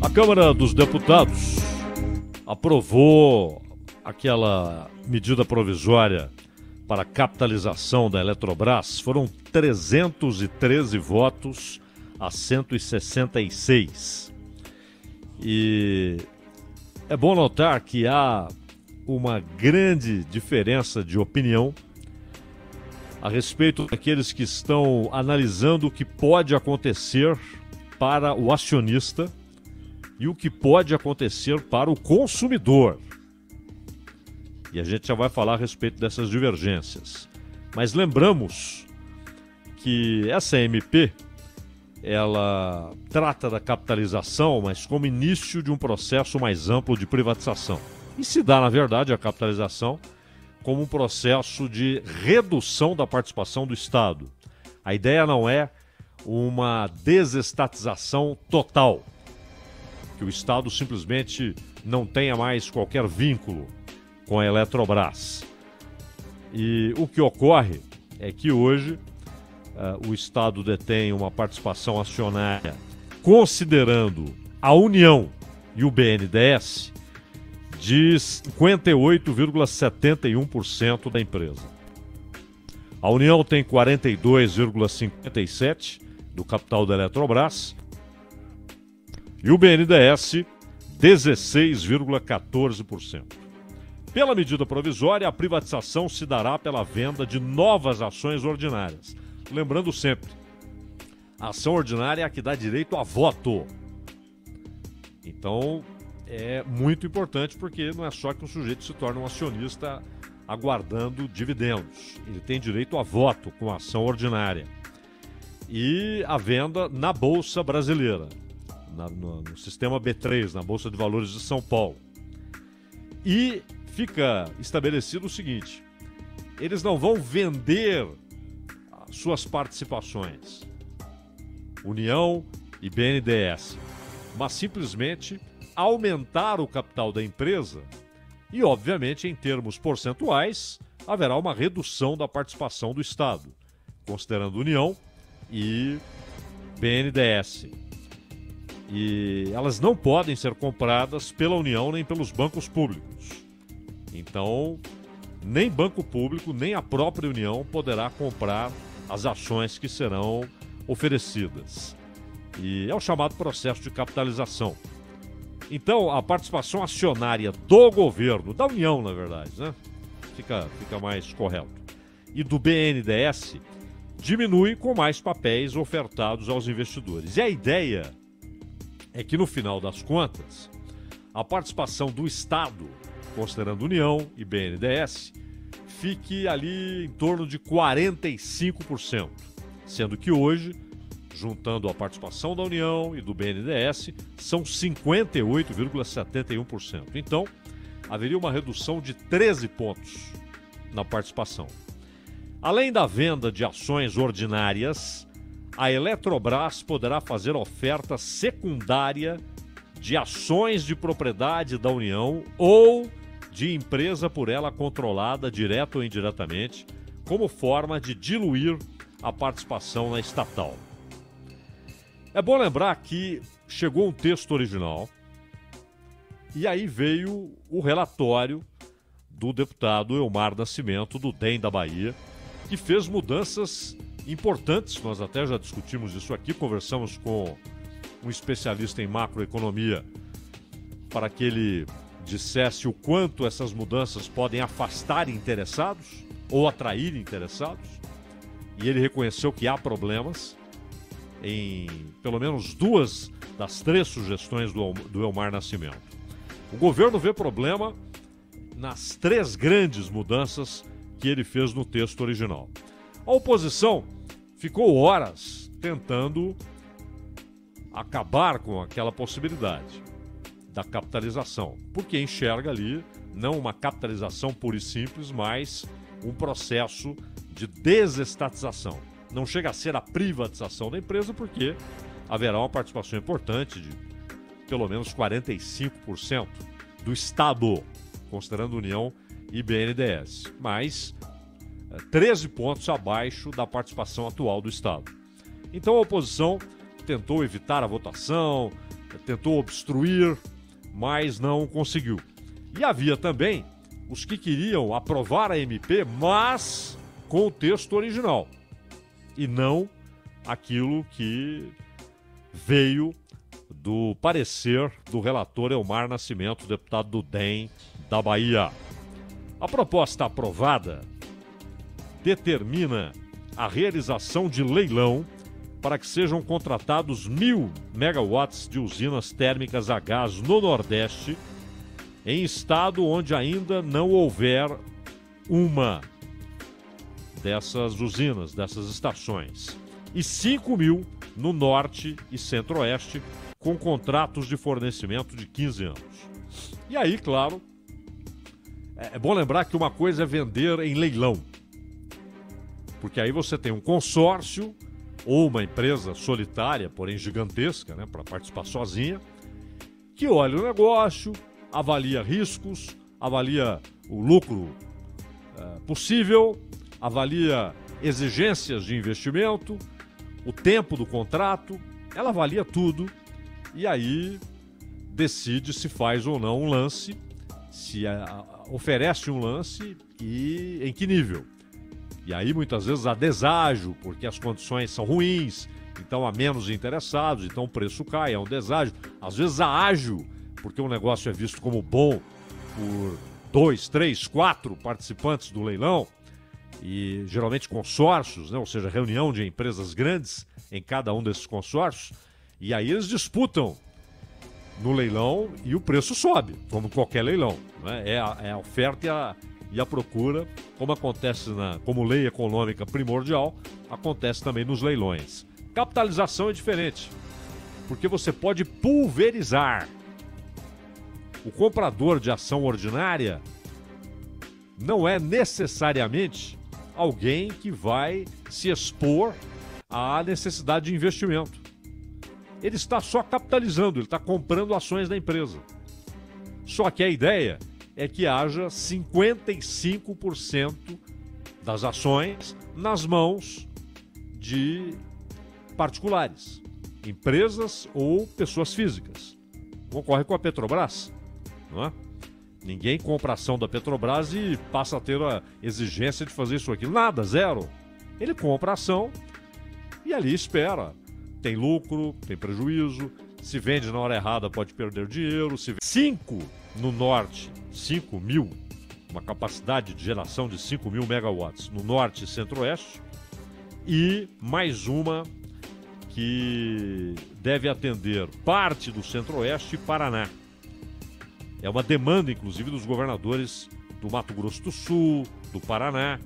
A Câmara dos Deputados aprovou aquela medida provisória para a capitalização da Eletrobras. Foram 313 votos a 166. E é bom notar que há uma grande diferença de opinião a respeito daqueles que estão analisando o que pode acontecer para o acionista e o que pode acontecer para o consumidor. E a gente já vai falar a respeito dessas divergências. Mas lembramos que essa MP, ela trata da capitalização, mas como início de um processo mais amplo de privatização. E se dá, na verdade, a capitalização como um processo de redução da participação do Estado. A ideia não é uma desestatização total, que o Estado simplesmente não tenha mais qualquer vínculo com a Eletrobras. E o que ocorre é que hoje o Estado detém uma participação acionária, considerando a União e o BNDES, de 58,71% da empresa. A União tem 42,57% do capital da Eletrobras e o BNDES 16,14%. Pela medida provisória, a privatização se dará pela venda de novas ações ordinárias. Lembrando sempre, a ação ordinária é a que dá direito a voto. Então, é muito importante porque não é só que o sujeito se torna um acionista aguardando dividendos. Ele tem direito a voto com a ação ordinária. E a venda na Bolsa Brasileira, no sistema B3, na Bolsa de Valores de São Paulo. E fica estabelecido o seguinte: eles não vão vender suas participações, União e BNDES, mas simplesmente aumentar o capital da empresa e, obviamente, em termos percentuais, haverá uma redução da participação do Estado, considerando União e BNDES. E elas não podem ser compradas pela União nem pelos bancos públicos. Então, nem banco público, nem a própria União poderá comprar as ações que serão oferecidas. E é o chamado processo de capitalização. Então, a participação acionária do governo, da União, na verdade, né? Fica mais correto. E do BNDES diminui com mais papéis ofertados aos investidores. E a ideia é que, no final das contas, a participação do Estado, considerando União e BNDES, fique ali em torno de 45%, sendo que hoje, juntando a participação da União e do BNDES, são 58,71%. Então, haveria uma redução de 13 pontos na participação. Além da venda de ações ordinárias, a Eletrobras poderá fazer oferta secundária de ações de propriedade da União ou de empresa por ela controlada, direta ou indiretamente, como forma de diluir a participação na estatal. É bom lembrar que chegou um texto original e aí veio o relatório do deputado Elmar Nascimento, do DEM da Bahia, que fez mudanças importantes. Nós até já discutimos isso aqui, conversamos com um especialista em macroeconomia para que ele dissesse o quanto essas mudanças podem afastar interessados ou atrair interessados. E ele reconheceu que há problemas em pelo menos 2 das 3 sugestões do Elmar Nascimento. O governo vê problema nas 3 grandes mudanças que ele fez no texto original. A oposição ficou horas tentando acabar com aquela possibilidade da capitalização, porque enxerga ali não uma capitalização pura e simples, mas um processo de desestatização. Não chega a ser a privatização da empresa, porque haverá uma participação importante de pelo menos 45% do Estado, considerando União e BNDES, mas 13 pontos abaixo da participação atual do Estado. Então a oposição tentou evitar a votação, tentou obstruir, mas não conseguiu. E havia também os que queriam aprovar a MP, mas com o texto original, e não aquilo que veio do parecer do relator Elmar Nascimento, deputado do DEM da Bahia. A proposta aprovada determina a realização de leilão para que sejam contratados 1.000 megawatts de usinas térmicas a gás no Nordeste, em estado onde ainda não houver uma dessas usinas, dessas estações, e 5.000 no Norte e Centro-Oeste, com contratos de fornecimento de 15 anos. E aí, claro, é bom lembrar que uma coisa é vender em leilão, porque aí você tem um consórcio ou uma empresa solitária, porém gigantesca, né, para participar sozinha, que olha o negócio, avalia riscos, avalia o lucro possível, avalia exigências de investimento, o tempo do contrato, ela avalia tudo e aí decide se faz ou não um lance, se oferece um lance e em que nível. E aí muitas vezes há deságio, porque as condições são ruins, então há menos interessados, então o preço cai, é um deságio. Às vezes há ágio, porque o negócio é visto como bom por 2, 3, 4 participantes do leilão, e geralmente consórcios, né? Ou seja, reunião de empresas grandes em cada um desses consórcios, e aí eles disputam no leilão e o preço sobe, como qualquer leilão, né? É a oferta e a procura, como acontece como lei econômica primordial, acontece também nos leilões. Capitalização é diferente, porque você pode pulverizar. O comprador de ação ordinária não é necessariamente alguém que vai se expor à necessidade de investimento. Ele está só capitalizando, ele está comprando ações da empresa. Só que a ideia é que haja 55% das ações nas mãos de particulares, empresas ou pessoas físicas. Ocorre com a Petrobras, não é? Ninguém compra ação da Petrobras e passa a ter a exigência de fazer isso aqui. Nada, zero. Ele compra a ação e ali espera. Tem lucro, tem prejuízo. Se vende na hora errada, pode perder dinheiro. Se 5 no norte, 5.000, uma capacidade de geração de 5.000 megawatts no norte e centro-oeste. E mais uma que deve atender parte do centro-oeste e Paraná. É uma demanda, inclusive, dos governadores do Mato Grosso do Sul, do Paraná,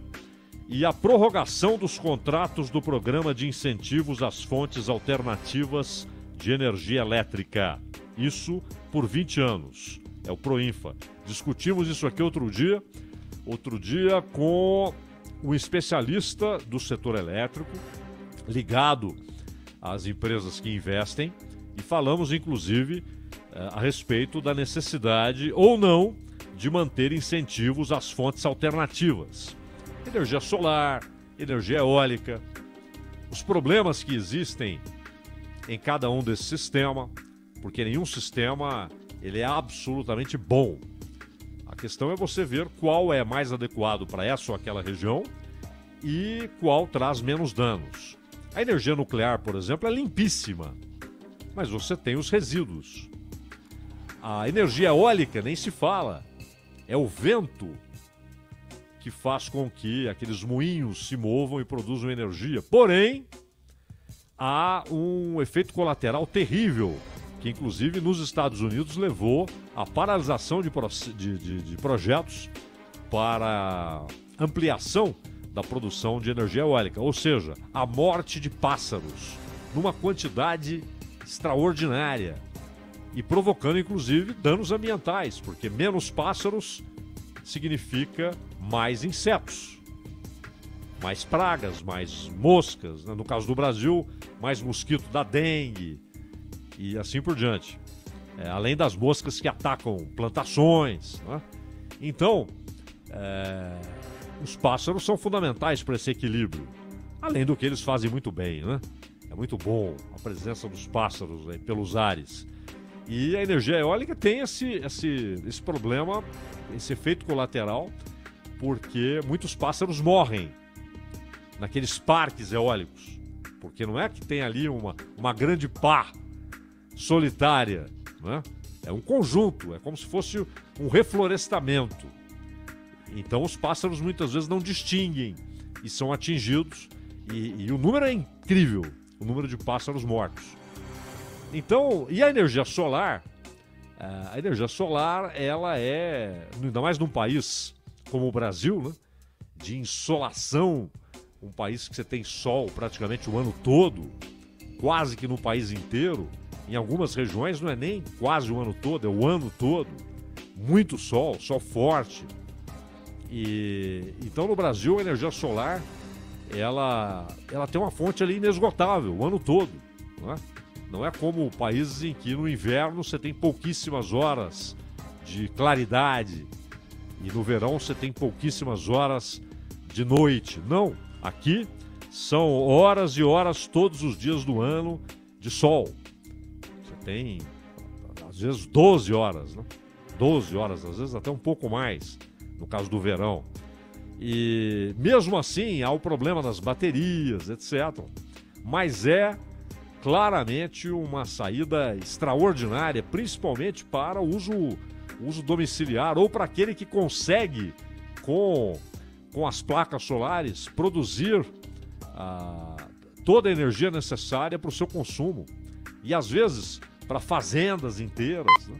e a prorrogação dos contratos do Programa de Incentivos às Fontes Alternativas de Energia Elétrica. Isso por 20 anos. É o Proinfa. Discutimos isso aqui outro dia com um especialista do setor elétrico, ligado às empresas que investem, e falamos, inclusive, a respeito da necessidade ou não de manter incentivos às fontes alternativas. Energia solar, energia eólica, os problemas que existem em cada um desses sistemas, porque nenhum sistema ele é absolutamente bom. A questão é você ver qual é mais adequado para essa ou aquela região e qual traz menos danos. A energia nuclear, por exemplo, é limpíssima, mas você tem os resíduos. A energia eólica nem se fala. É o vento que faz com que aqueles moinhos se movam e produzam energia. Porém, há um efeito colateral terrível, que inclusive nos Estados Unidos levou à paralisação de projetos para ampliação da produção de energia eólica. Ou seja, a morte de pássaros numa quantidade extraordinária. E provocando, inclusive, danos ambientais, porque menos pássaros significa mais insetos, mais pragas, mais moscas, né? No caso do Brasil, mais mosquito da dengue e assim por diante. Além das moscas que atacam plantações, né? Então, os pássaros são fundamentais para esse equilíbrio. Além do que eles fazem muito bem, né? É muito bom a presença dos pássaros pelos ares. E a energia eólica tem esse problema, esse efeito colateral, porque muitos pássaros morrem naqueles parques eólicos. Porque não é que tem ali uma grande pá solitária, né? É um conjunto, é como se fosse um reflorestamento. Então os pássaros muitas vezes não distinguem e são atingidos. E o número é incrível, o número de pássaros mortos. Então, e a energia solar? A energia solar, ela é, ainda mais num país como o Brasil, né? De insolação, um país que você tem sol praticamente o ano todo, quase que no país inteiro. Em algumas regiões não é nem quase o ano todo, é o ano todo. Muito sol, sol forte. Então no Brasil a energia solar, ela tem uma fonte ali inesgotável o ano todo, não é? Não é como países em que no inverno você tem pouquíssimas horas de claridade e no verão você tem pouquíssimas horas de noite. Não, aqui são horas e horas todos os dias do ano de sol. Você tem, às vezes, 12 horas, né? 12 horas, às vezes até um pouco mais, no caso do verão. E mesmo assim há o problema das baterias, etc. Mas é claramente uma saída extraordinária, principalmente para o uso domiciliar ou para aquele que consegue, com as placas solares, produzir toda a energia necessária para o seu consumo. E às vezes para fazendas inteiras, né?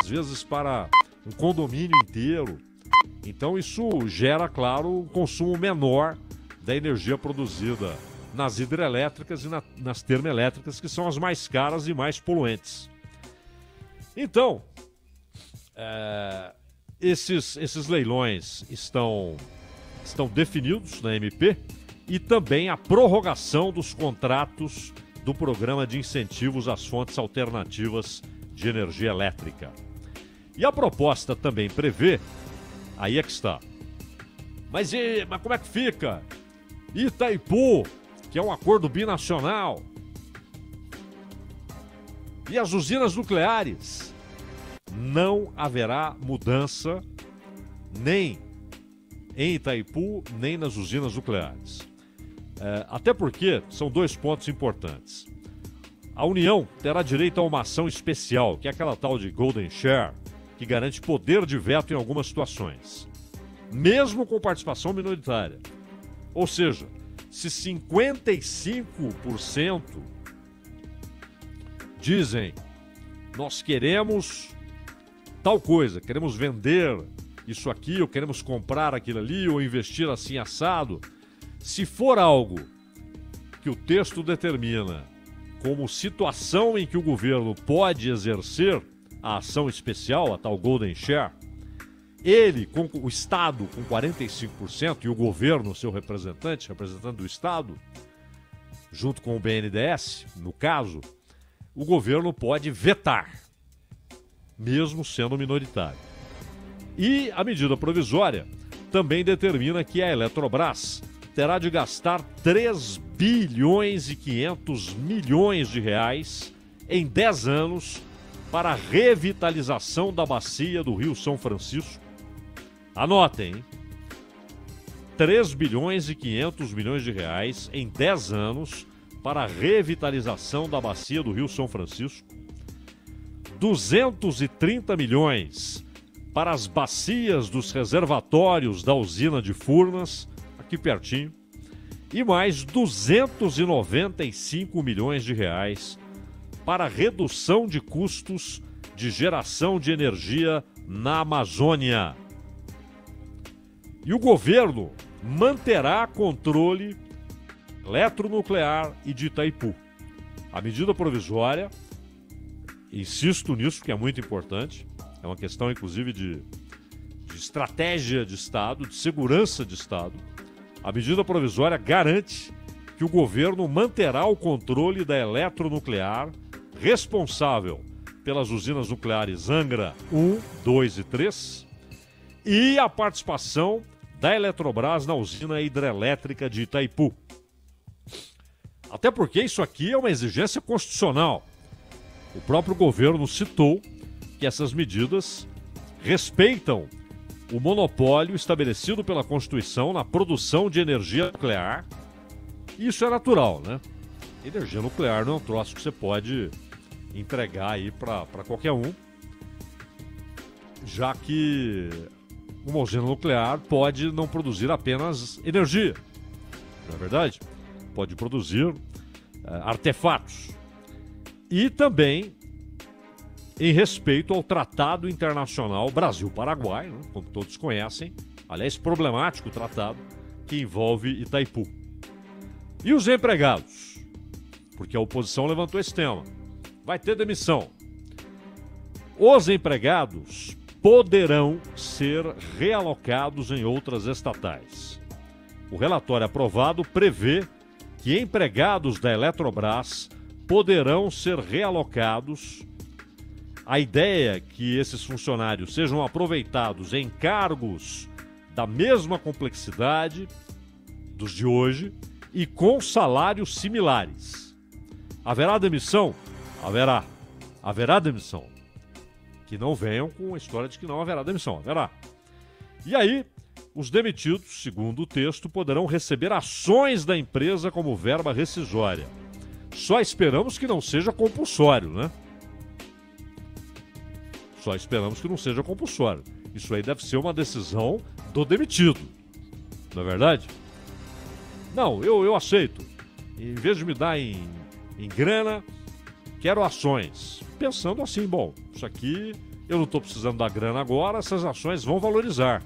Às vezes para um condomínio inteiro. Então isso gera, claro, um consumo menor da energia produzida nas hidrelétricas e nas termoelétricas, que são as mais caras e mais poluentes. Então, esses leilões estão definidos na MP e também a prorrogação dos contratos do Programa de Incentivos às Fontes Alternativas de Energia Elétrica. E a proposta também prevê, aí é que está, mas como é que fica? Itaipu, que é um acordo binacional, e as usinas nucleares, não haverá mudança nem em Itaipu, nem nas usinas nucleares. Até porque são dois pontos importantes. A União terá direito a uma ação especial, que é aquela tal de Golden Share, que garante poder de veto em algumas situações, mesmo com participação minoritária. Ou seja, se 55% dizem nós queremos tal coisa, queremos vender isso aqui, ou queremos comprar aquilo ali, ou investir assim assado, se for algo que o texto determina como situação em que o governo pode exercer a ação especial, a tal Golden Share, ele, com o Estado com 45% e o governo, seu representante do Estado, junto com o BNDES, no caso, o governo pode vetar, mesmo sendo minoritário. E a medida provisória também determina que a Eletrobras terá de gastar 3 bilhões e 500 milhões de reais em 10 anos para a revitalização da bacia do Rio São Francisco. Anotem, hein? 3 bilhões e 500 milhões de reais em 10 anos para a revitalização da bacia do Rio São Francisco. 230 milhões para as bacias dos reservatórios da usina de Furnas, aqui pertinho. E mais 295 milhões de reais para a redução de custos de geração de energia na Amazônia. E o governo manterá controle eletronuclear e de Itaipu. A medida provisória, insisto nisso, que é muito importante, é uma questão inclusive de estratégia de Estado, de segurança de Estado. A medida provisória garante que o governo manterá o controle da eletronuclear responsável pelas usinas nucleares Angra 1, 2 e 3 e a participação da Eletrobras na usina hidrelétrica de Itaipu. Até porque isso aqui é uma exigência constitucional. O próprio governo citou que essas medidas respeitam o monopólio estabelecido pela Constituição na produção de energia nuclear. Isso é natural, né? Energia nuclear não é um troço que você pode entregar aí para qualquer um, já que uma usina nuclear pode não produzir apenas energia, não é verdade? Pode produzir artefatos. E também em respeito ao Tratado Internacional Brasil-Paraguai, né, como todos conhecem, aliás, problemático o tratado que envolve Itaipu. E os empregados? Porque a oposição levantou esse tema. Vai ter demissão. Os empregados poderão ser realocados em outras estatais. O relatório aprovado prevê que empregados da Eletrobras poderão ser realocados. A ideia é que esses funcionários sejam aproveitados em cargos da mesma complexidade dos de hoje e com salários similares. Haverá demissão? Haverá. Haverá demissão. Que não venham com a história de que não haverá demissão. Haverá. E aí, os demitidos, segundo o texto, poderão receber ações da empresa como verba rescisória. Só esperamos que não seja compulsório, né? Só esperamos que não seja compulsório. Isso aí deve ser uma decisão do demitido. Não é verdade? Não, eu aceito. Em vez de me dar em grana, quero ações. Pensando assim, bom, isso aqui eu não estou precisando da grana agora, essas ações vão valorizar.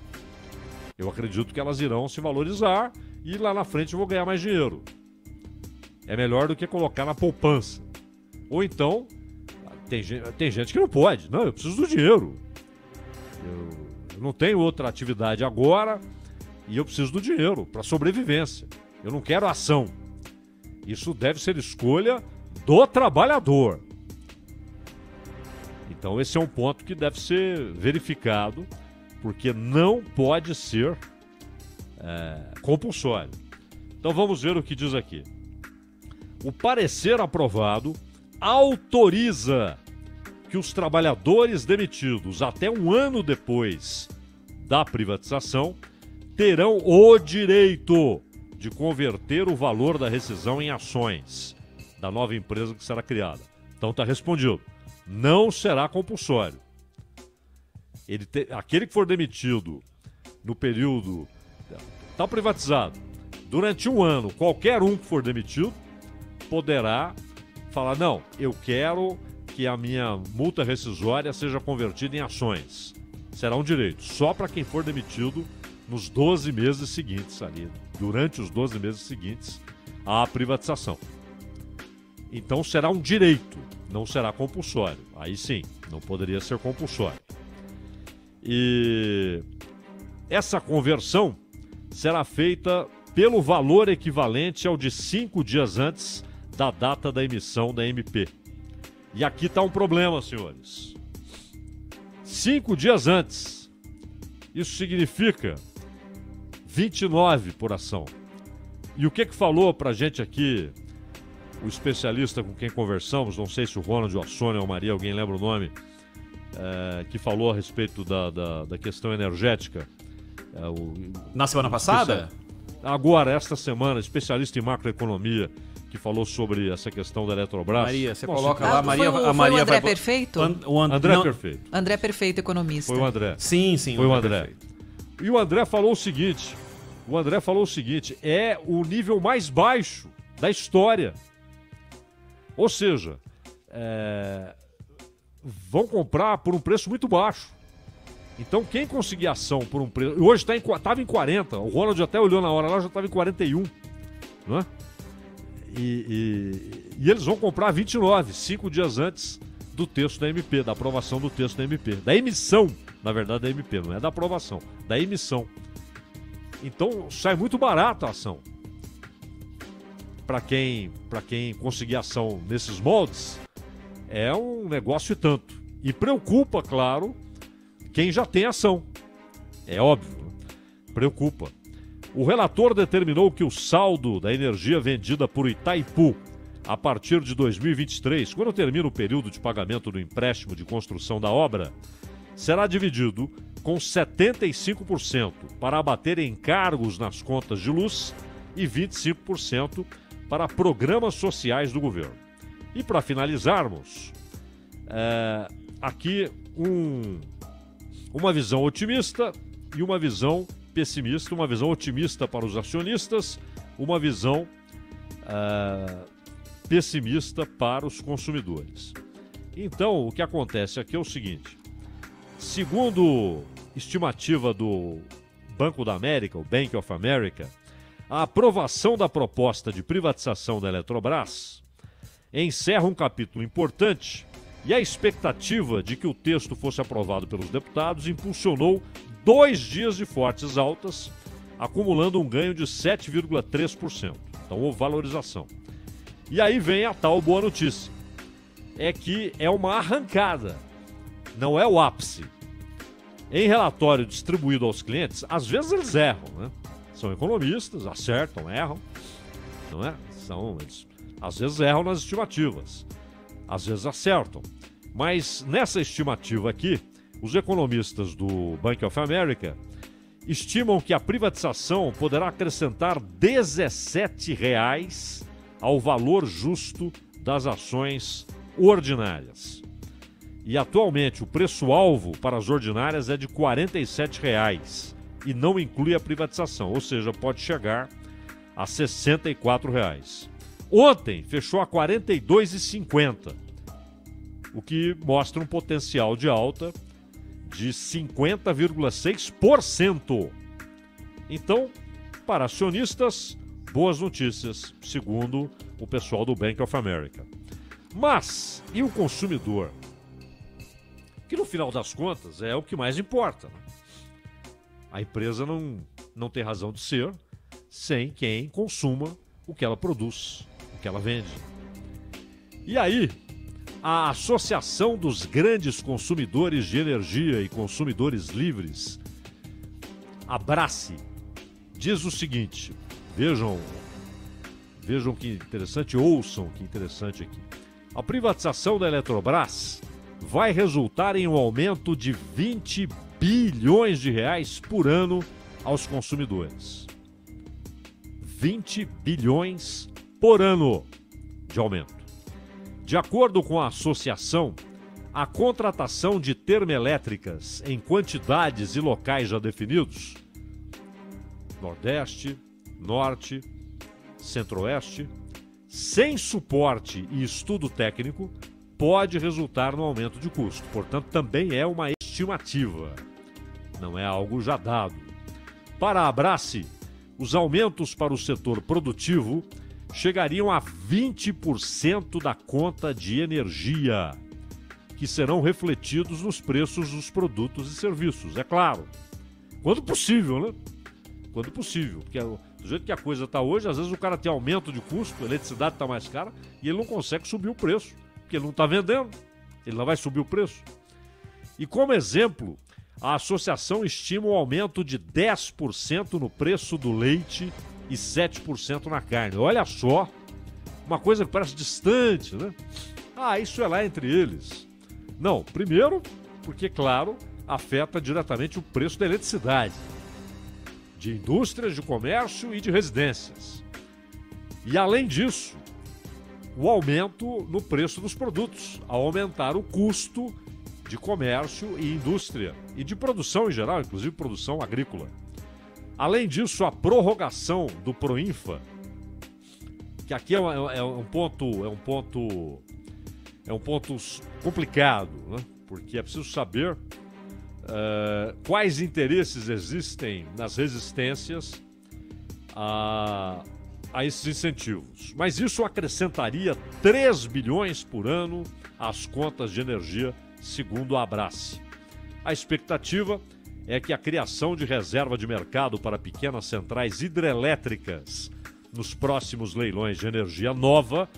Eu acredito que elas irão se valorizar e lá na frente eu vou ganhar mais dinheiro. É melhor do que colocar na poupança. Ou então, tem gente que não pode. Não, eu preciso do dinheiro. Eu não tenho outra atividade agora e eu preciso do dinheiro para sobrevivência. Eu não quero ação. Isso deve ser escolha do trabalhador. Então esse é um ponto que deve ser verificado, porque não pode ser compulsório. Então vamos ver o que diz aqui. O parecer aprovado autoriza que os trabalhadores demitidos até um ano depois da privatização terão o direito de converter o valor da rescisão em ações da nova empresa que será criada. Então está respondido. Não será compulsório. Aquele que for demitido no período... Está privatizado. Durante um ano, qualquer um que for demitido poderá falar, não, eu quero que a minha multa rescisória seja convertida em ações. Será um direito, só para quem for demitido nos 12 meses seguintes, ali, durante os 12 meses seguintes à privatização. Então será um direito, não será compulsório. Aí sim, não poderia ser compulsório. E essa conversão será feita pelo valor equivalente ao de 5 dias antes da data da emissão da MP. E aqui está um problema, senhores. 5 dias antes. Isso significa 29 por ação. E o que falou pra gente aqui o especialista com quem conversamos, não sei se o Ronald, ou a Sônia ou a Maria, alguém lembra o nome, que falou a respeito da questão energética. Na semana passada? Agora, esta semana, especialista em macroeconomia, que falou sobre essa questão da Eletrobras. Maria, você coloca lá, Maria, foi a Maria o André vai... Perfeito? André Perfeito. André Perfeito, economista. Foi o André. Sim, foi o André. E o André falou o seguinte, é o nível mais baixo da história. Ou seja, vão comprar por um preço muito baixo. Então quem conseguir ação por um preço... Hoje estava em 40, o Ronald até olhou na hora lá, já estava em 41. Não é? E eles vão comprar 29, 5 dias antes do texto da MP, da aprovação do texto da MP. Da emissão, na verdade, da MP, não é da aprovação, da emissão. Então sai muito barata a ação. Para quem conseguir ação nesses moldes, é um negócio e tanto. E preocupa, claro, quem já tem ação. É óbvio, preocupa. O relator determinou que o saldo da energia vendida por Itaipu a partir de 2023, quando termina o período de pagamento do empréstimo de construção da obra, será dividido com 75% para abater encargos nas contas de luz e 25% para programas sociais do governo. E para finalizarmos, aqui uma visão otimista e uma visão pessimista, uma visão otimista para os acionistas, uma visão pessimista para os consumidores. Então, o que acontece aqui é o seguinte: segundo estimativa do Banco da América, o Bank of America, a aprovação da proposta de privatização da Eletrobras encerra um capítulo importante e a expectativa de que o texto fosse aprovado pelos deputados impulsionou 2 dias de fortes altas, acumulando um ganho de 7,3%. Então, houve valorização. E aí vem a tal boa notícia. É que é uma arrancada, não é o ápice. Em relatório distribuído aos clientes, às vezes eles erram, né? São economistas, acertam, erram, não é? Eles, às vezes erram nas estimativas, às vezes acertam. Mas nessa estimativa aqui, os economistas do Bank of America estimam que a privatização poderá acrescentar R$17 ao valor justo das ações ordinárias. E atualmente o preço-alvo para as ordinárias é de R$47 e não inclui a privatização, ou seja, pode chegar a R$64. Ontem fechou a R$42,50, o que mostra um potencial de alta de 50,6%. Então, para acionistas, boas notícias, segundo o pessoal do Bank of America. Mas, e o consumidor? Que no final das contas é o que mais importa, né? A empresa não tem razão de ser sem quem consuma o que ela produz, o que ela vende. E aí, a Associação dos Grandes Consumidores de Energia e Consumidores Livres, Abrace, diz o seguinte, vejam que interessante, ouçam que interessante aqui. A privatização da Eletrobras vai resultar em um aumento de 20 bilhões de reais por ano aos consumidores. 20 bilhões por ano de aumento. De acordo com a associação, a contratação de termoelétricas em quantidades e locais já definidos, Nordeste, Norte, Centro-Oeste, sem suporte e estudo técnico, pode resultar no aumento de custo. Portanto, também é uma estimativa, não é algo já dado. Para a Abrace, os aumentos para o setor produtivo chegariam a 20% da conta de energia, que serão refletidos nos preços dos produtos e serviços, é claro. Quando possível, né? Quando possível, porque do jeito que a coisa está hoje, às vezes o cara tem aumento de custo, a eletricidade está mais cara e ele não consegue subir o preço, porque ele não está vendendo, ele não vai subir o preço. E como exemplo, a associação estima um aumento de 10% no preço do leite e 7% na carne. Olha só, uma coisa que parece distante, né? Ah, isso é lá entre eles. Não, primeiro, porque, claro, afeta diretamente o preço da eletricidade, de indústrias, de comércio e de residências. E, além disso, o aumento no preço dos produtos, ao aumentar o custo de comércio e indústria, e de produção em geral, inclusive produção agrícola. Além disso, a prorrogação do Proinfa, que aqui é um ponto complicado, né? Porque é preciso saber quais interesses existem nas resistências a esses incentivos. Mas isso acrescentaria 3 bilhões por ano às contas de energia, segundo a Abrace. A expectativa é que a criação de reserva de mercado para pequenas centrais hidrelétricas nos próximos leilões de energia nova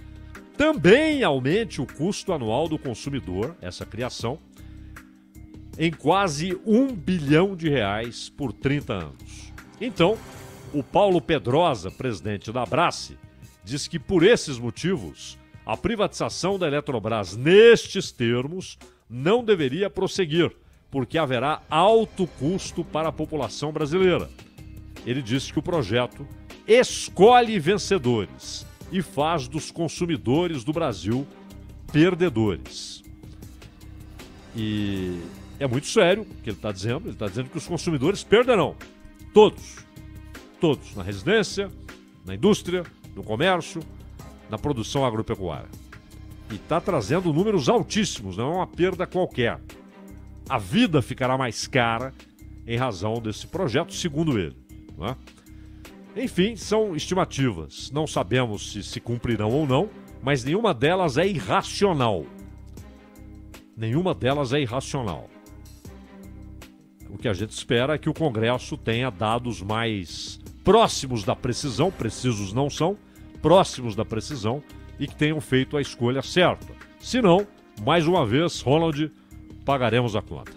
também aumente o custo anual do consumidor, essa criação, em quase R$1 bilhão por 30 anos. Então, o Paulo Pedrosa, presidente da Abrace, diz que por esses motivos, a privatização da Eletrobras nestes termos não deveria prosseguir, porque haverá alto custo para a população brasileira. Ele disse que o projeto escolhe vencedores e faz dos consumidores do Brasil perdedores. E é muito sério o que ele está dizendo. Ele está dizendo que os consumidores perderão. Todos. Todos. Na residência, na indústria, no comércio, na produção agropecuária. E está trazendo números altíssimos, não é uma perda qualquer. A vida ficará mais cara em razão desse projeto, segundo ele. Não é? Enfim, são estimativas. Não sabemos se cumprirão ou não, mas nenhuma delas é irracional. Nenhuma delas é irracional. O que a gente espera é que o Congresso tenha dados mais próximos da precisão, precisos não são, próximos da precisão, e que tenham feito a escolha certa. Se não, mais uma vez, Ronald, pagaremos a conta.